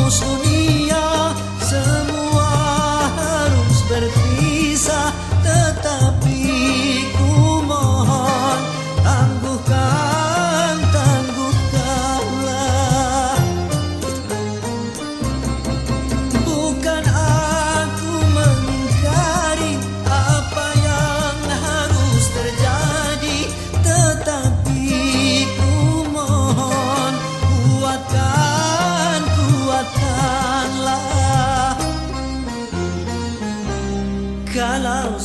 Tembus dunia, semua harus berpisah, tetapi ku mohon tangguhkan, tangguhkanlah. Bukan aku mengingkari apa yang harus terjadi, tetapi ku mohon kuatkan, kuatkanlah. Kalau